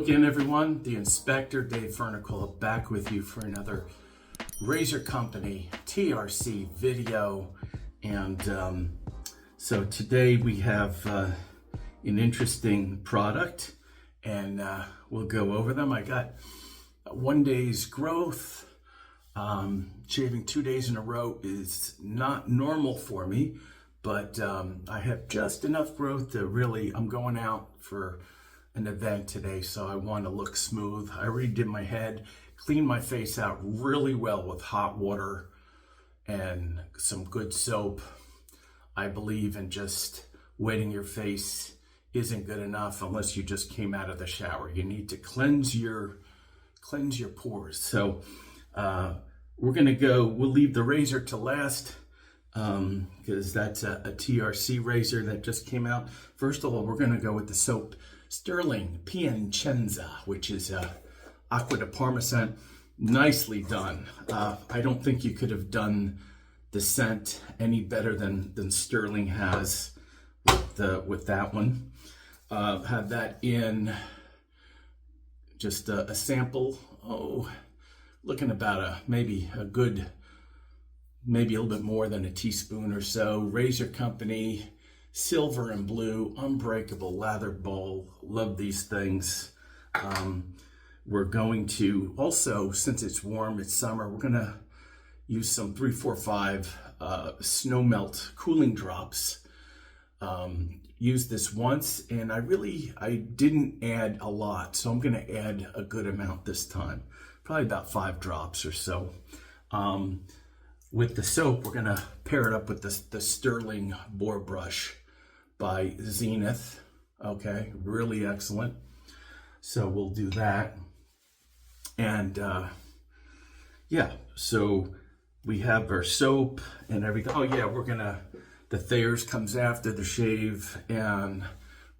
again, everyone. The Inspector, Dave Fernicola, back with you for another Razor Company TRC video. And so today we have an interesting product, and we'll go over them. I got 1 day's growth. Shaving 2 days in a row is not normal for me, but I have just enough growth to really, I'm going out for an event today, so I want to look smooth. I already did my head, cleaned my face out really well with hot water and some good soap. I believe in just wetting your face isn't good enough unless you just came out of the shower. You need to cleanse your pores. So we're gonna go, we'll leave the razor to last because that's a TRC razor that just came out. First of all, we're gonna go with the soap Sterling Piacenza, which is Acqua di Parmesan. Nicely done. I don't think you could have done the scent any better than Sterling has with that one. Have that in just a sample. Oh, looking about maybe a little bit more than a teaspoon or so. Razor Company, silver and blue, unbreakable lather bowl. Love these things. We're going to also, since it's warm, it's summer, we're gonna use some 345 snow melt cooling drops. Used this once, and I didn't add a lot, so I'm gonna add a good amount this time, probably about 5 drops or so. With the soap, we're gonna pair it up with the Sterling Boar Brush by Zenith. Okay, really excellent. So we'll do that. And yeah, so we have our soap and everything. Oh yeah, the Thayer's comes after the shave, and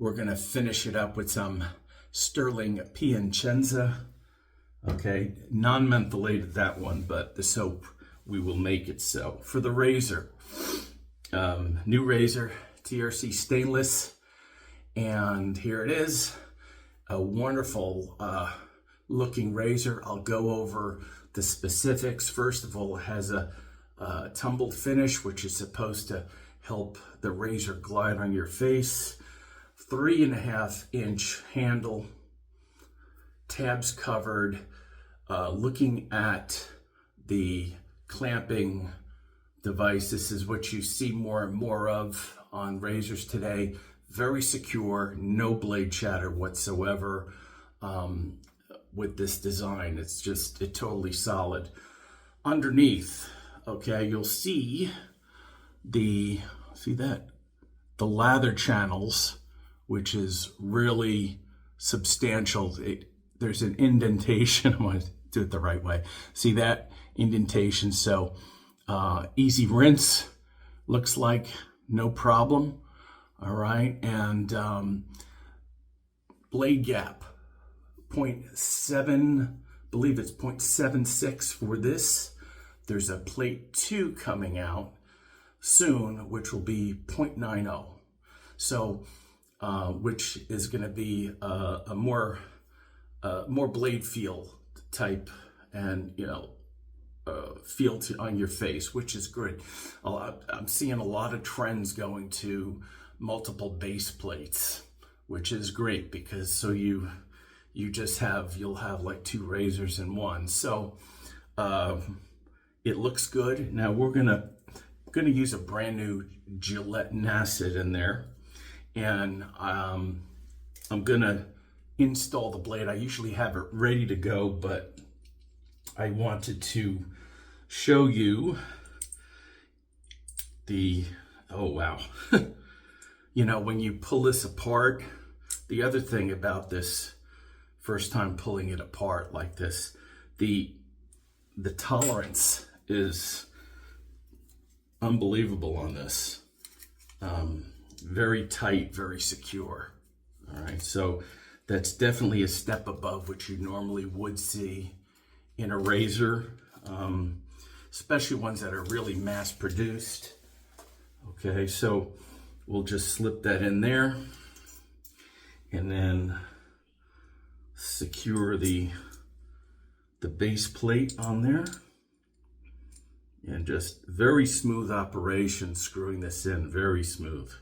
we're gonna finish it up with some Sterling Piacenza. Okay, non-mentholated that one, but the soap, we will make it so. For the razor, new razor, TRC Stainless, and here it is, a wonderful looking razor. I'll go over the specifics. First of all, it has a tumbled finish, which is supposed to help the razor glide on your face. 3.5-inch handle, tabs covered. Looking at the clamping device, this is what you see more and more of on razors today. Very secure, no blade chatter whatsoever with this design. It's totally solid. Underneath, okay, you'll see the lather channels, which is really substantial. There's an indentation. I want to do it the right way. See that indentation? So easy rinse, looks like no problem. All right, and blade gap 0.7, believe it's 0.76 for this. There's a plate 2 coming out soon, which will be 0.90. So which is going to be a more blade feel type, and feel on your face, which is good. I'm seeing a lot of trends going to multiple base plates, which is great, because so you'll have like 2 razors in one. So it looks good. Now we're gonna use a brand new gelatin acid in there, and I'm gonna install the blade. I usually have it ready to go, but I wanted to show you oh wow. When you pull this apart, the other thing about this, first time pulling it apart like this, the tolerance is unbelievable on this. Very tight, very secure. All right, so that's definitely a step above what you normally would see in a razor, especially ones that are really mass produced. Okay, so we'll just slip that in there, and then secure the base plate on there. And just very smooth operation screwing this in, very smooth.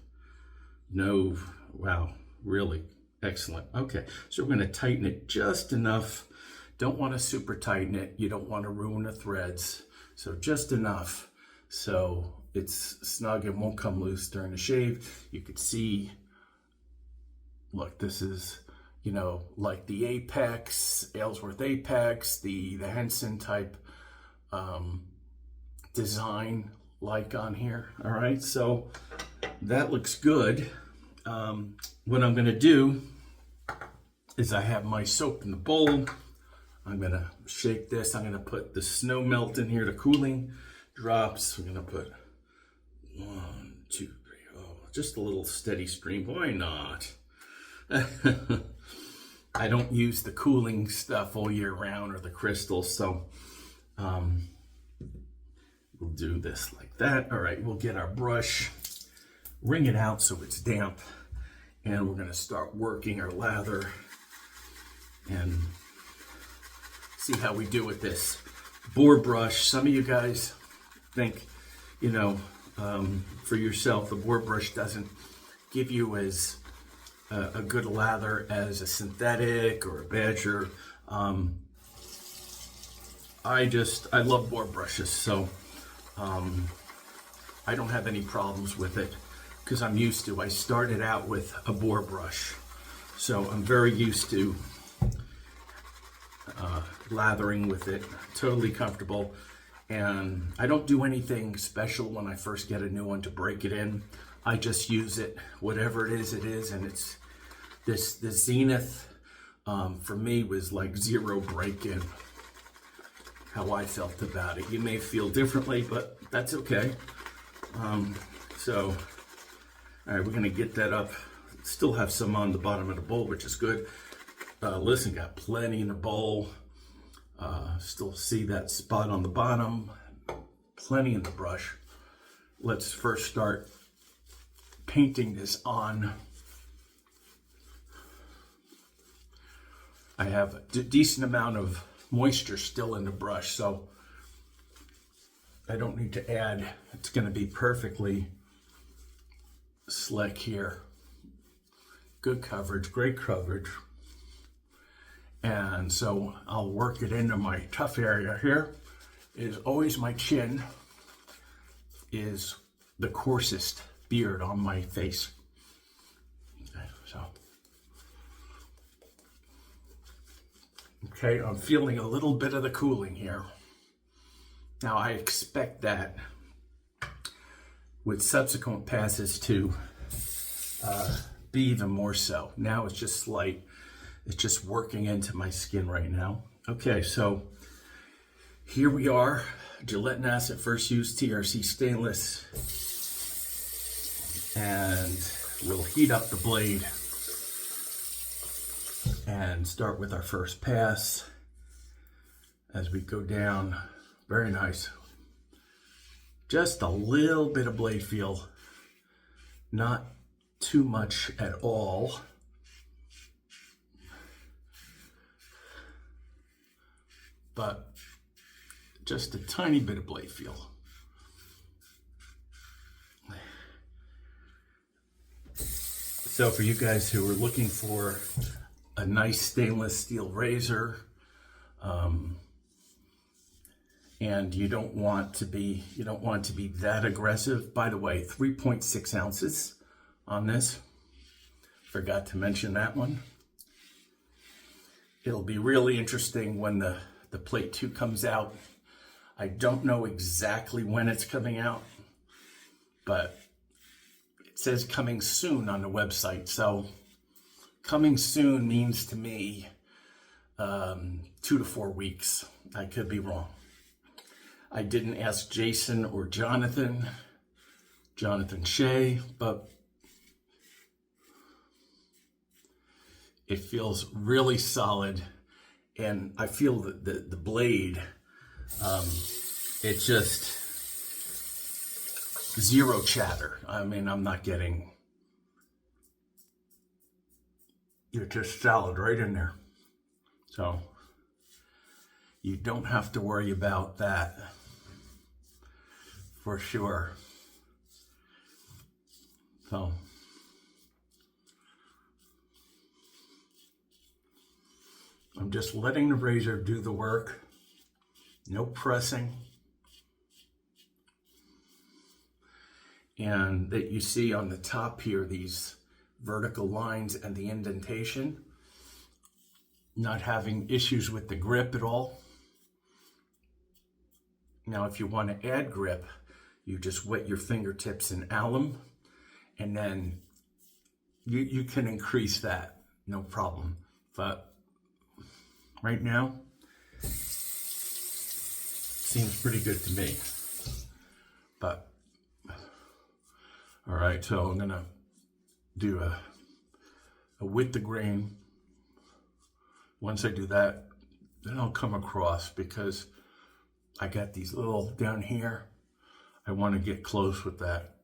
No, wow, really excellent. Okay, so we're going to tighten it just enough. Don't want to super tighten it. You don't want to ruin the threads. So just enough so it's snug and won't come loose during the shave. You could see, look, this is, you know, like the Apex, Ellsworth Apex, the Henson type design like on here. All right, so that looks good. What I'm gonna do is I have my soap in the bowl. I'm gonna shake this. I'm gonna put the snow melt in here, the cooling drops. We're gonna put 1, 2, 3, oh, just a little steady stream. Why not? I don't use the cooling stuff all year round or the crystals, so we'll do this like that. All right, we'll get our brush, wring it out so it's damp, and we're gonna start working our lather and see how we do with this boar brush. Some of you guys think, you know, for yourself, the boar brush doesn't give you as a good lather as a synthetic or a badger. I love boar brushes, so I don't have any problems with it because I'm used to. I started out with a boar brush, so I'm very used to lathering with it, totally comfortable. And I don't do anything special when I first get a new one to break it in. I just use it, whatever it is, and it's this Zenith for me was like zero break-in, how I felt about it. You may feel differently, but that's okay. So, all right, we're gonna get that up. Still have some on the bottom of the bowl, which is good. Listen, got plenty in the bowl. Still see that spot on the bottom. Plenty in the brush. Let's first start painting this on. I have a decent amount of moisture still in the brush, so I don't need to add. It's going to be perfectly slick here. Good coverage, great coverage. And so I'll work it into my tough area here. Is always my chin is the coarsest beard on my face. Okay, so. Okay, I'm feeling a little bit of the cooling here. Now I expect that with subsequent passes to be even more so. Now it's just slight. It's just working into my skin right now. Okay, so here we are. Gillette and Acid first use TRC Stainless. And we'll heat up the blade and start with our first pass as we go down. Very nice. Just a little bit of blade feel, not too much at all. But just a tiny bit of blade feel. So for you guys who are looking for a nice stainless steel razor, and you don't want to be that aggressive. By the way, 3.6 ounces on this. Forgot to mention that one. It'll be really interesting when the plate 2 comes out. I don't know exactly when it's coming out, but it says coming soon on the website. So coming soon means to me 2 to 4 weeks. I could be wrong. I didn't ask Jason or Jonathan Shea, but it feels really solid. And I feel that the blade, it's just zero chatter. I mean, I'm not getting, it's just solid right in there. So you don't have to worry about that for sure. So I'm just letting the razor do the work. No pressing. And that you see on the top here, these vertical lines and the indentation, not having issues with the grip at all. Now, if you want to add grip, you just wet your fingertips in alum, and then you can increase that, no problem. But right now, seems pretty good to me. But all right, so I'm gonna do a with the grain. Once I do that, then I'll come across, because I got these little down here. I want to get close with that.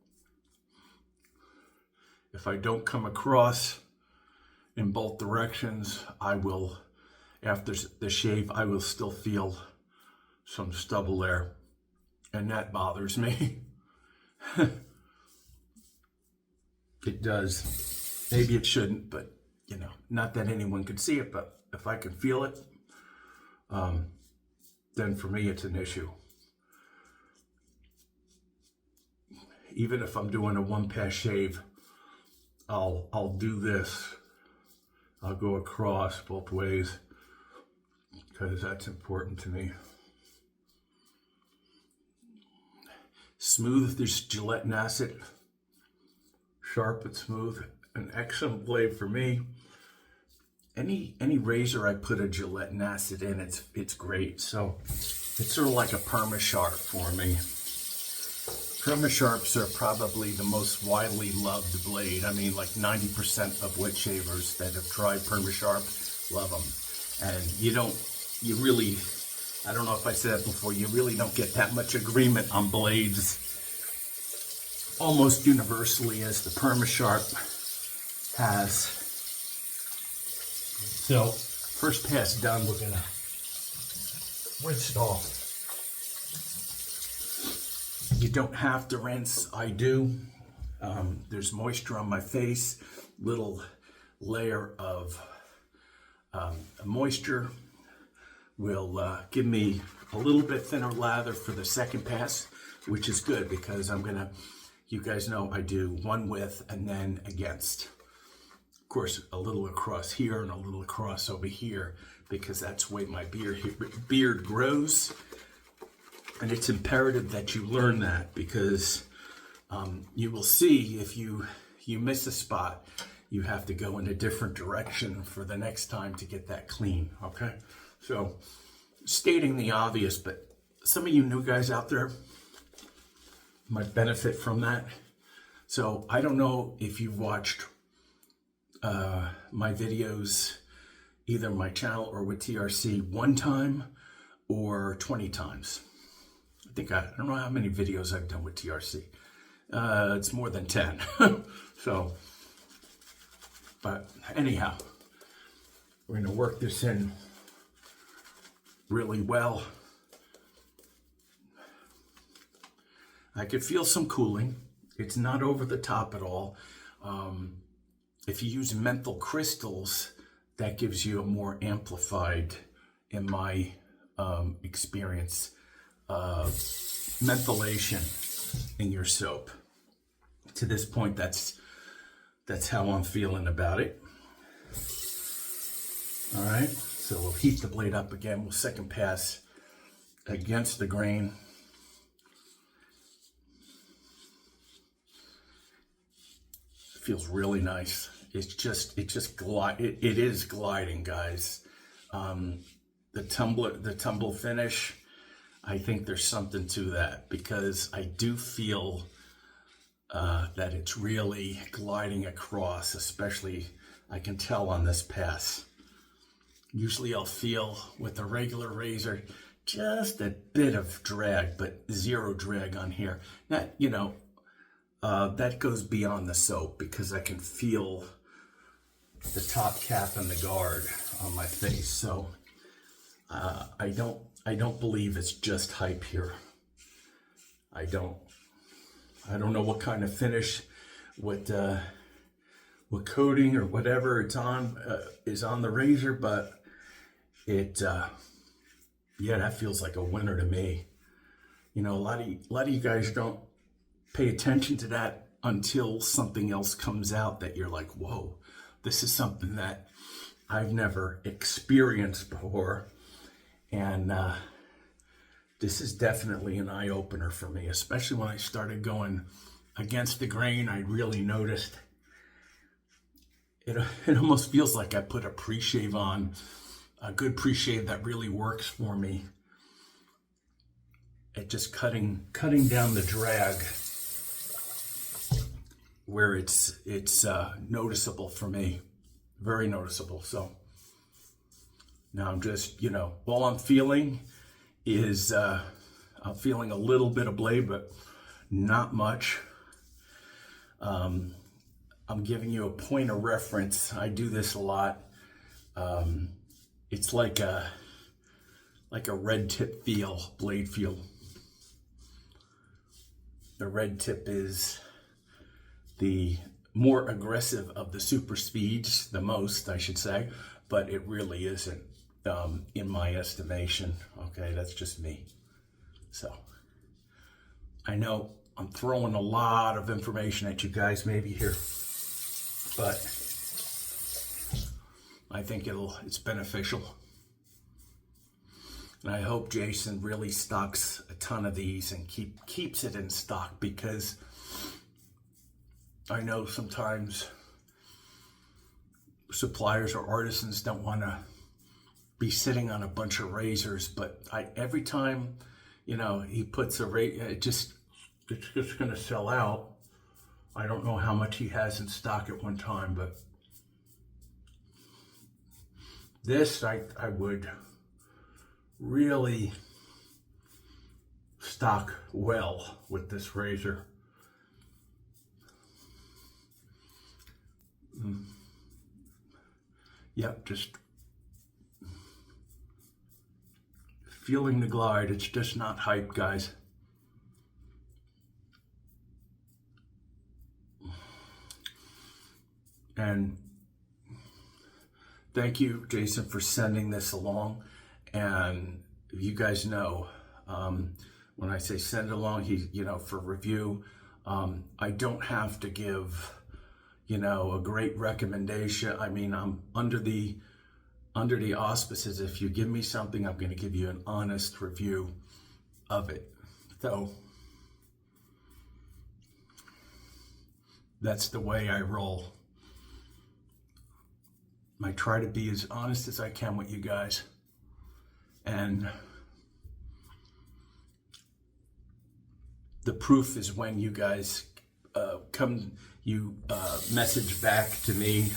If I don't come across in both directions, I will, after the shave, I will still feel some stubble there, and that bothers me. It does. Maybe it shouldn't, but you know, not that anyone can see it, but if I can feel it, then for me it's an issue. Even if I'm doing a one-pass shave, I'll do this. I'll go across both ways, because that's important to me. Smooth, there's gelatin acid. Sharp and smooth, an excellent blade for me. Any razor I put a gelatin acid in, it's great. So it's sort of like a perma-sharp for me. Perma-sharps are probably the most widely loved blade. I mean, like 90% of wood shavers that have tried perma-sharp love them. And you really, I don't know if I said it before, you really don't get that much agreement on blades almost universally as the perma-sharp has. So first pass done, we're gonna rinse it off. You don't have to rinse, I do. There's moisture on my face, little layer of moisture will give me a little bit thinner lather for the second pass, which is good, because I'm gonna, you guys know I do one with and then against. Of course, a little across here and a little across over here, because that's the way my beard grows. And it's imperative that you learn that, because you will see if you miss a spot, you have to go in a different direction for the next time to get that clean, okay? So, stating the obvious, but some of you new guys out there might benefit from that. So I don't know if you've watched my videos, either my channel or with TRC, one time or 20 times. I don't know how many videos I've done with TRC. It's more than 10. So, but anyhow, we're gonna work this in really well. I could feel some cooling. It's not over the top at all. If you use menthol crystals, that gives you a more amplified, in my experience, mentholation in your soap. To this point, that's how I'm feeling about it. All right, so we'll heat the blade up again. We'll second pass against the grain. It feels really nice. It is gliding, guys. The tumble finish, I think there's something to that, because I do feel that it's really gliding across, especially I can tell on this pass. Usually I'll feel with a regular razor just a bit of drag, but zero drag on here. That, you know, that goes beyond the soap, because I can feel the top cap and the guard on my face. So I don't believe it's just hype here. I don't know what kind of finish, what coating or whatever it's on is on the razor, but it yeah, that feels like a winner to me. You know, a lot of you guys don't pay attention to that until something else comes out that you're like, whoa, this is something that I've never experienced before. And this is definitely an eye-opener for me, especially when I started going against the grain. I really noticed it almost feels like I put a pre-shave on, a good pre-shave that really works for me. It just cutting down the drag where it's noticeable for me, very noticeable. So now I'm just, you know, all I'm feeling is I'm feeling a little bit of blade, but not much. I'm giving you a point of reference. I do this a lot. It's like a red tip feel, blade feel. The red tip is the more aggressive of the super speeds, the most, I should say, but it really isn't, in my estimation. Okay, that's just me. So I know I'm throwing a lot of information at you guys maybe here, but I think it's beneficial. And I hope Jason really stocks a ton of these and keeps it in stock, because I know sometimes suppliers or artisans don't want to be sitting on a bunch of razors, but every time, you know, he puts a razor, it's just going to sell out. I don't know how much he has in stock at one time, but this I would really stock well with this razor. Yep, just feeling the glide. It's just not hype, guys. And thank you, Jason, for sending this along. And you guys know, when I say send it along, you know, for review, I don't have to give, you know, a great recommendation. I mean, I'm under the auspices. If you give me something, I'm going to give you an honest review of it. So that's the way I roll. I try to be as honest as I can with you guys. And the proof is when you guys message back to me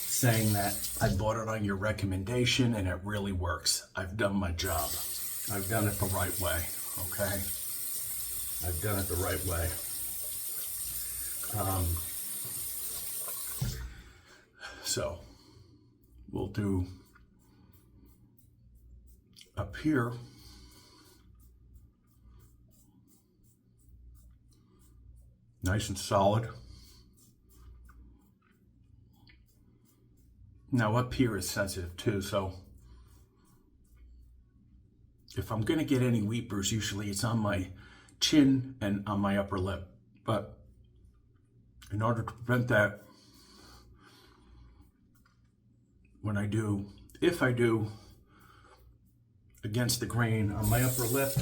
saying that I bought it on your recommendation and it really works. I've done my job. I've done it the right way, okay? I've done it the right way. So we'll do up here. Nice and solid. Now up here is sensitive too, so if I'm gonna get any weepers, usually it's on my chin and on my upper lip. But in order to prevent that, if I do against the grain on my upper lip,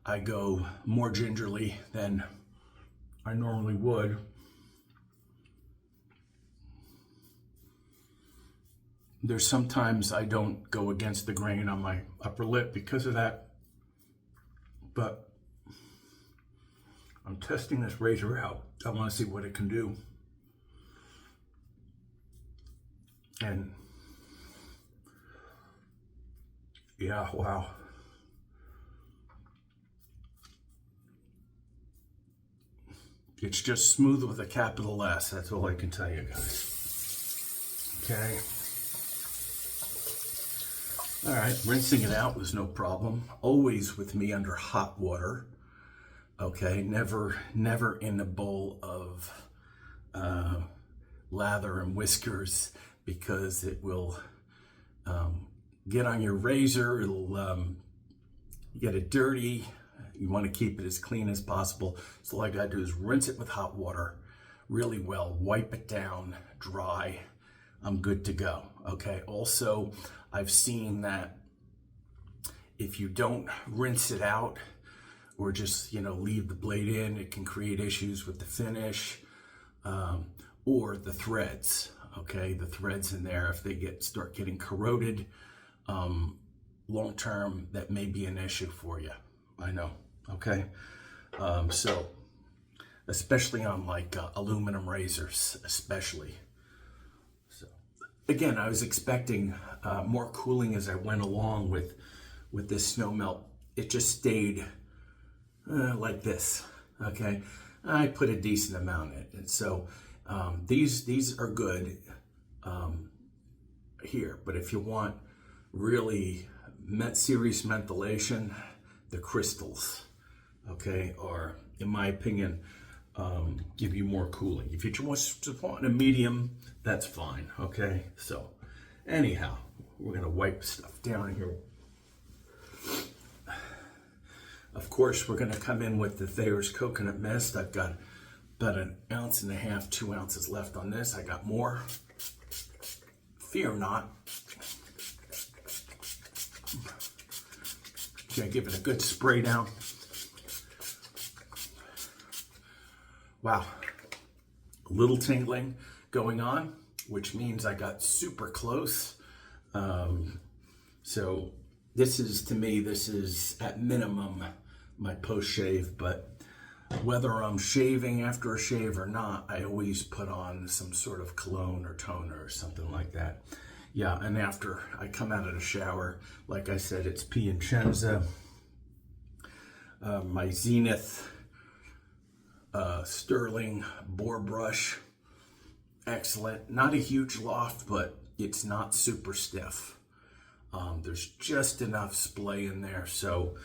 I go more gingerly than I normally would. There's sometimes I don't go against the grain on my upper lip because of that, but I'm testing this razor out. I want to see what it can do. And yeah, wow. It's just smooth with a capital S. That's all I can tell you guys. Okay. All right, rinsing it out was no problem. Always with me under hot water. Okay, never in a bowl of lather and whiskers, because it will get on your razor. It'll get it dirty. You want to keep it as clean as possible. So all I gotta do is rinse it with hot water really well, wipe it down, dry. I'm good to go. Okay, also I've seen that if you don't rinse it out or just leave the blade in, it can create issues with the finish or the threads. Okay, the threads in there, if they start getting corroded long term, that may be an issue for you. I know. Okay, so especially on like aluminum razors, especially. So again, I was expecting more cooling as I went along with this snow melt. It just stayed like this. Okay, I put a decent amount in it, and so these are good here. But if you want really serious ventilation, the crystals, okay, are, in my opinion, give you more cooling. If you just want a medium, that's fine. Okay, so anyhow, we're gonna wipe stuff down here. Of course, we're gonna come in with the Thayer's Coconut Mist. I've got about 1.5 ounces, 2 ounces left on this. I got more. Fear not. Okay, give it a good spray down. Wow, a little tingling going on, which means I got super close. So this is, to me, this is at minimum my post-shave, but whether I'm shaving after a shave or not, I always put on some sort of cologne or toner or something like that. Yeah, and after I come out of the shower, like I said, it's Piacenza, my Zenith Sterling boar brush. Excellent. Not a huge loft, but it's not super stiff. There's just enough splay in there, so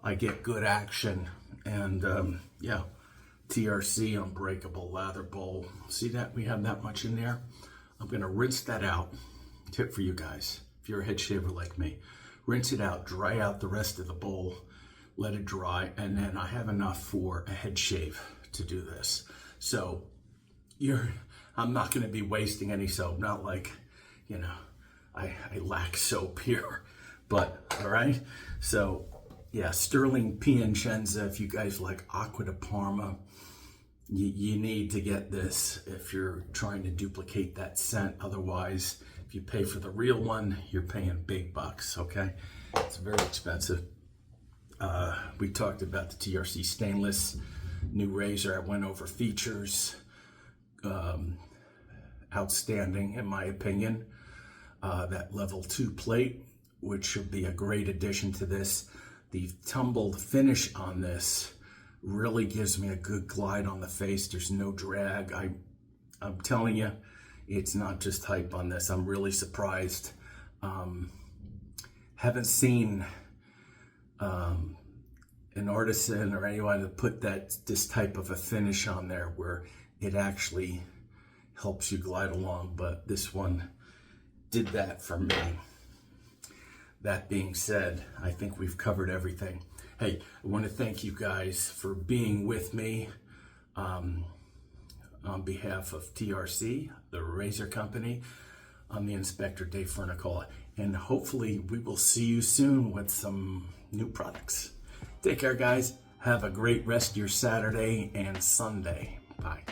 I get good action. And yeah, TRC unbreakable lather bowl. See that? We have that much in there. I'm gonna rinse that out. Tip for you guys, if you're a head shaver like me, rinse it out, dry out the rest of the bowl, let it dry, and then I have enough for a head shave to do this. So I'm not gonna be wasting any soap, not like, I lack soap here, but all right. So yeah, Sterling Piacenza, if you guys like Acqua di Parma, you need to get this if you're trying to duplicate that scent. Otherwise, if you pay for the real one, you're paying big bucks, okay? It's very expensive. We talked about the TRC Stainless new razor. I went over features. Outstanding, in my opinion. That level 2 plate, which should be a great addition to this. The tumbled finish on this really gives me a good glide on the face. There's no drag. I'm telling you, it's not just hype on this. I'm really surprised. Haven't seen an artisan or anyone to put this type of a finish on there where it actually helps you glide along, but this one did that for me. That being said, I think we've covered everything. Hey, I want to thank you guys for being with me on behalf of TRC, the razor company. I'm the Inspector Dave Fernicola, and hopefully we will see you soon with some new products. Take care, guys. Have a great rest of your Saturday and Sunday. Bye.